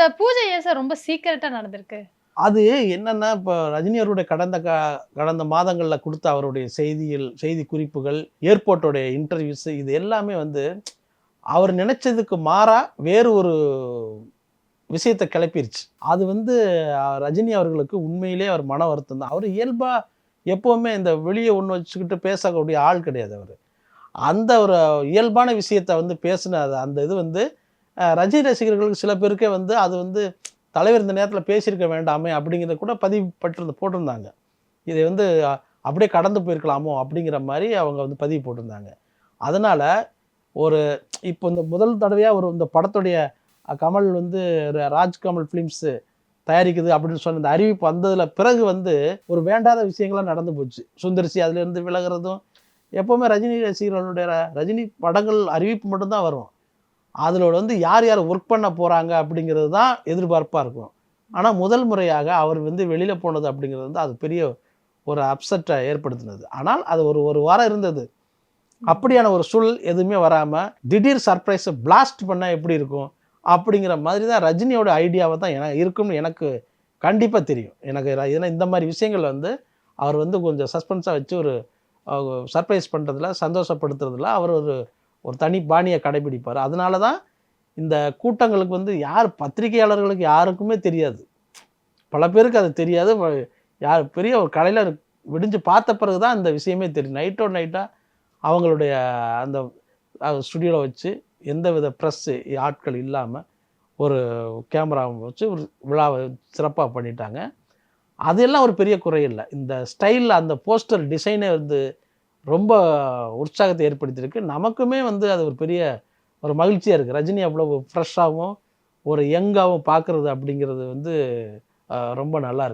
இந்த பூஜை ஏன் சார் ரொம்ப சீக்கிரட்டா நடந்திருக்கு? அது என்னன்னா, இப்போ ரஜினி அவருடைய கடந்த மாதங்கள்ல குடுத்த அவருடைய செய்தி குறிப்புகள், ஏர்போர்ட்டோடைய இன்டர்வியூஸ் இது எல்லாமே வந்து, அவர் நினைச்சதுக்கு மாறா வேறு ஒரு விஷயத்த கிளப்பிருச்சு. அது வந்து ரஜினி அவர்களுக்கு உண்மையிலேயே அவர் மன வருத்தம் தான். அவர் இயல்பா எப்பவுமே இந்த வெளிய ஒண்ணு வச்சுக்கிட்டு பேசக்கூடிய ஆள் கிடையாது அவரு. அந்த ஒரு இயல்பான விஷயத்த வந்து பேசின அந்த இது வந்து ரஜினி ரசிகர்களுக்கு சில பேருக்கே வந்து அது வந்து தலைவர் இந்த நேரத்தில் பேசியிருக்க வேண்டாமே அப்படிங்கிறத கூட பதிவு போட்டிருந்தாங்க. இதை வந்து அப்படியே கடந்து போயிருக்கலாமோ அப்படிங்கிற மாதிரி அவங்க வந்து பதிவு போட்டிருந்தாங்க. அதனால ஒரு இப்போ இந்த முதல் தடவையாக இந்த படத்துடைய கமல் வந்து ராஜ்கமல் ஃபிலிம்ஸு தயாரிக்குது அப்படின்னு சொன்ன இந்த அறிவிப்பு வந்ததில் பிறகு வந்து ஒரு வேண்டாத விஷயங்கள்லாம் நடந்து போச்சு. சுந்தர்சி அதுலேருந்து விலகிறதும், எப்போவுமே ரஜினி ரசிகர்களுடைய ரஜினி படங்கள் அறிவிப்பு மட்டும்தான் வரும். அதில் வந்து யார் யார் ஒர்க் பண்ண போகிறாங்க அப்படிங்கிறது தான் எதிர்பார்ப்பாக இருக்கும். ஆனால் முதல் முறையாக அவர் வந்து வெளியில் போனது அப்படிங்கிறது வந்து அது பெரிய ஒரு அப்செட்டை ஏற்படுத்தினது. ஆனால் அது ஒரு வாரம் இருந்தது. அப்படியான ஒரு சூழல் எதுவுமே வராமல் திடீர் சர்ப்ரைஸை பிளாஸ்ட் பண்ணால் எப்படி இருக்கும் அப்படிங்கிற மாதிரி தான் ரஜினியோட ஐடியாவை தான் இருக்கும்னு எனக்கு கண்டிப்பாக தெரியும். எனக்கு ஏன்னா இந்த மாதிரி விஷயங்கள் வந்து அவர் வந்து கொஞ்சம் சஸ்பென்ஸாக வச்சு ஒரு சர்ப்ரைஸ் பண்ணுறதுல, சந்தோஷப்படுத்துறதுல அவர் ஒரு தனி பாணியை கடைபிடிப்பார். அதனால தான் இந்த கூட்டங்களுக்கு வந்து பத்திரிகையாளர்களுக்கு யாருக்குமே தெரியாது. பல பேருக்கு அது தெரியாது. பெரிய ஒரு கடையில் விடிஞ்சு பார்த்த பிறகு தான் இந்த விஷயமே தெரியும். நைட்டோட நைட்டாக அவங்களுடைய அந்த ஸ்டுடியோவில் வச்சு எந்தவித ப்ரெஸ்ஸு ஆட்கள் இல்லாமல் ஒரு கேமராவை வச்சு ஒரு விழாவை சிறப்பாக பண்ணிட்டாங்க. அதெல்லாம் ஒரு பெரிய குறை இல்லை. இந்த ஸ்டைலில் அந்த போஸ்டர் டிசைனே வந்து ரொம்ப உற்சாகத்தை ஏற்படுத்தியிருக்கு. நமக்குமே வந்து அது ஒரு பெரிய ஒரு மகிழ்ச்சியாக இருக்குது. ரஜினி அவ்வளோ ஃப்ரெஷ்ஷாகவும் ஒரு யங்காகவும் பார்க்குறது அப்படிங்கிறது வந்து ரொம்ப நல்லா இருக்குது.